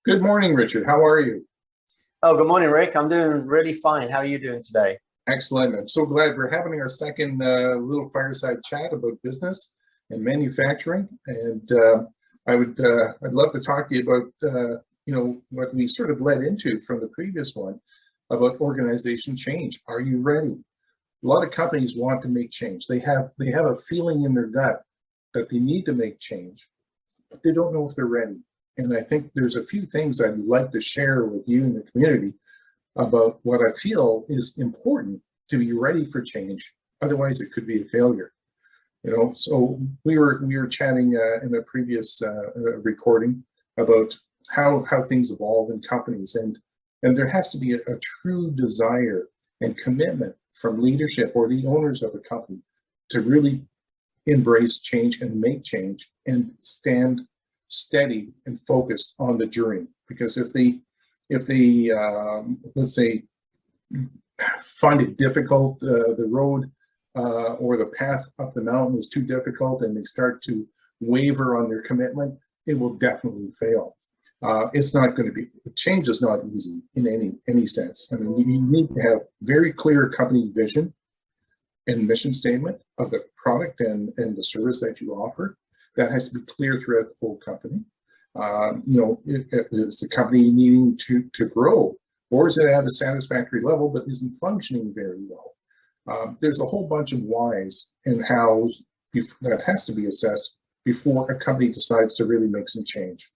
Good morning, Richard. How are you? Oh, good morning, Rick. I'm doing really fine. How are you doing today? Excellent. I'm so glad we're having our second little fireside chat about business and manufacturing. And I'd love to talk to you about what we sort of led into from the previous one about organization change. Are you ready? A lot of companies want to make change. They have a feeling in their gut that they need to make change, but they don't know if they're ready. And I think there's a few things I'd like to share with you in the community about what I feel is important to be ready for change. Otherwise, it could be a failure. So we were chatting in a previous recording about how things evolve in companies, and there has to be a true desire and commitment from leadership or the owners of a company to really embrace change and make change and stand steady and focused on the journey. Because if they let's say find it difficult, the road or the path up the mountain is too difficult, and they start to waver on their commitment, it will definitely fail. It's not going to be, change is not easy in any sense. I mean, you need to have very clear company vision and mission statement of the product and the service that you offer. That has to be clear throughout the whole company. Is the company needing to grow, or is it at a satisfactory level but isn't functioning very well? There's a whole bunch of whys and hows that has to be assessed before a company decides to really make some change.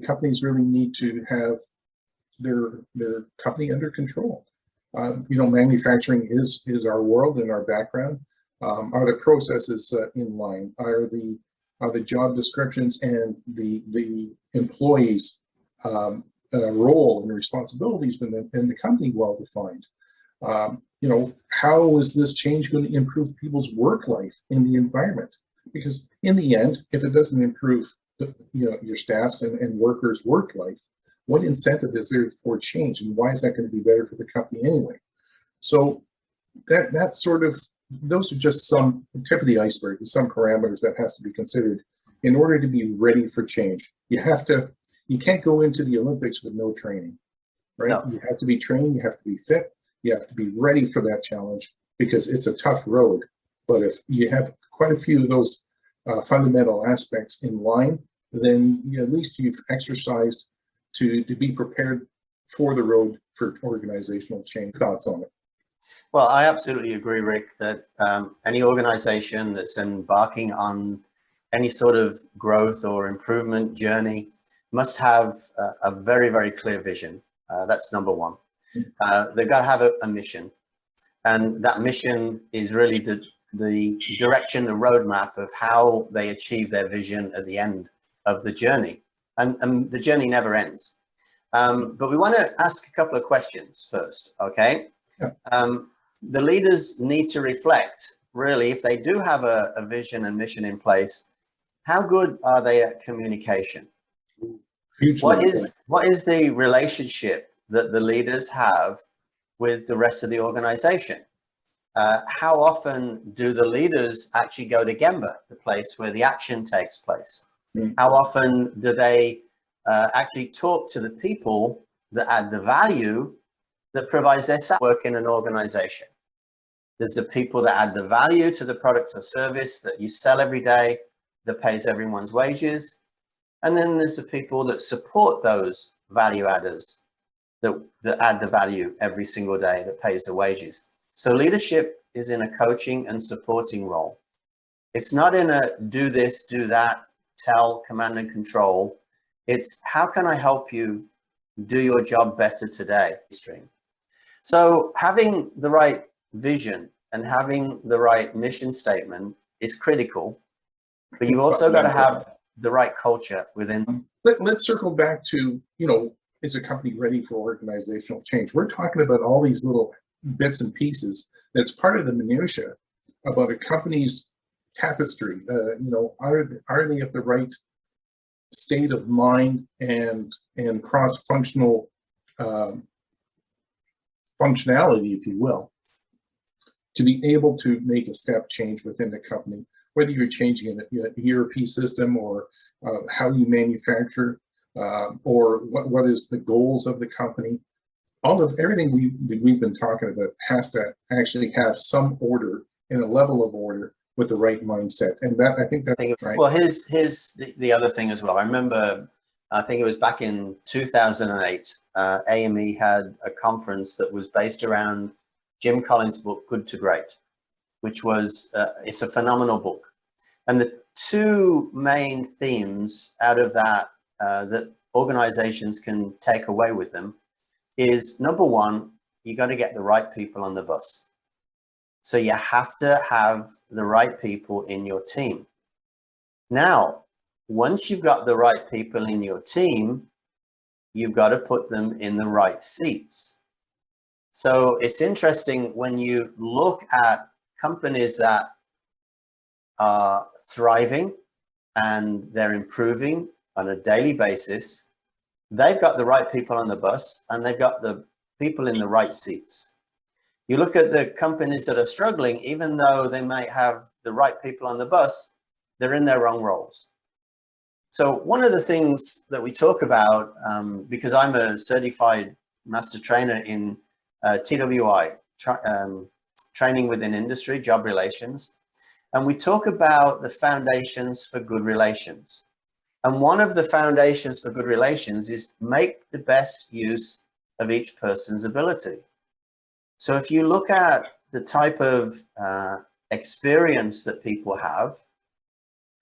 Companies really need to have their company under control. Manufacturing is our world and our background. Are the processes in line? Are the job descriptions and the employees' role and responsibilities in the company well defined? How is this change going to improve people's work life in the environment? Because in the end, if it doesn't improve your staff's and workers' work life, what incentive is there for change, and why is that going to be better for the company anyway? So that's sort of, those are just some tip of the iceberg, some parameters that has to be considered in order to be ready for change. You can't go into the Olympics with no training, right? No. You have to be trained, you have to be fit, you have to be ready for that challenge, because it's a tough road. But if you have quite a few of those fundamental aspects in line, then at least you've exercised to be prepared for the road for organizational change. Thoughts on it? Well, I absolutely agree, Rick, that any organization that's embarking on any sort of growth or improvement journey must have a very, very clear vision. That's number one. They've got to have a mission. And that mission is really the direction, the roadmap of how they achieve their vision at the end of the journey. And the journey never ends. But we want to ask a couple of questions first, okay? Yeah. The leaders need to reflect, really, if they do have a vision and mission in place, how good are they at communication? What is the relationship that the leaders have with the rest of the organization? How often do the leaders actually go to Gemba, the place where the action takes place? Mm-hmm. How often do they actually talk to the people that add the value that provides their work in an organization? There's the people that add the value to the product or service that you sell every day, that pays everyone's wages. And then there's the people that support those value adders that add the value every single day, that pays the wages. So leadership is in a coaching and supporting role. It's not in a do this, do that, tell, command and control. It's how can I help you do your job better today? So having the right vision and having the right mission statement is critical, but you've also got to have the right culture within. Let's circle back to, is a company ready for organizational change? We're talking about all these little bits and pieces that's part of the minutia about a company's tapestry. Are they at the right state of mind and cross-functional functionality, if you will, to be able to make a step change within the company whether you're changing an ERP system or how you manufacture, or what is the goals of the company. Everything we've been talking about has to actually have some order and a level of order with the right mindset. And that, I think that's right. Well, here's the other thing as well. I remember, I think it was back in 2008, AME had a conference that was based around Jim Collins' book, Good to Great, which was, it's a phenomenal book. And the two main themes out of that, that organizations can take away with them is, number one, you got to get the right people on the bus. So you have to have the right people in your team. Now, once you've got the right people in your team, you've got to put them in the right seats. So it's interesting when you look at companies that are thriving and they're improving on a daily basis, they've got the right people on the bus and they've got the people in the right seats. You look at the companies that are struggling, even though they might have the right people on the bus, they're in their wrong roles. So one of the things that we talk about, because I'm a certified master trainer in TWI, training within industry, job relations, and we talk about the foundations for good relations. And one of the foundations for good relations is make the best use of each person's ability. So if you look at the type of experience that people have,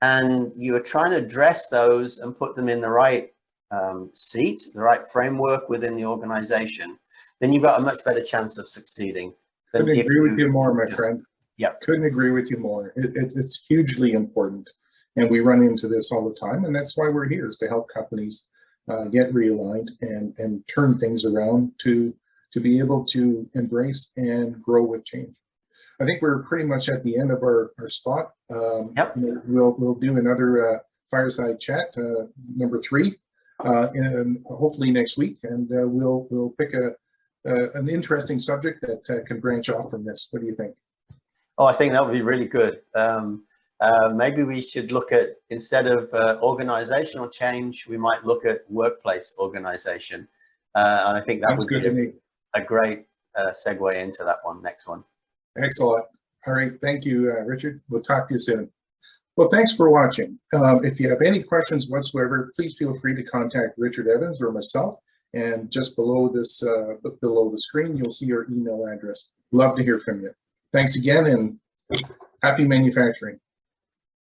and you are trying to address those and put them in the right seat, the right framework within the organization, then you've got a much better chance of succeeding. Couldn't agree with you more, my friend. Yeah. Couldn't agree with you more. It's hugely important. And we run into this all the time. And that's why we're here, is to help companies get realigned and turn things around to be able to embrace and grow with change. I think we're pretty much at the end of our spot. Yep. We'll do another fireside chat, number 3, and hopefully next week. And we'll pick an interesting subject that can branch off from this. What do you think? Oh, I think that would be really good. Maybe we should look at, instead of organizational change, we might look at workplace organization. And I think that would be a great segue into that next one. Excellent. All right. Thank you, Richard. We'll talk to you soon. Well, thanks for watching. If you have any questions whatsoever, please feel free to contact Richard Evans or myself. And just below this, below the screen, you'll see our email address. Love to hear from you. Thanks again, and happy manufacturing.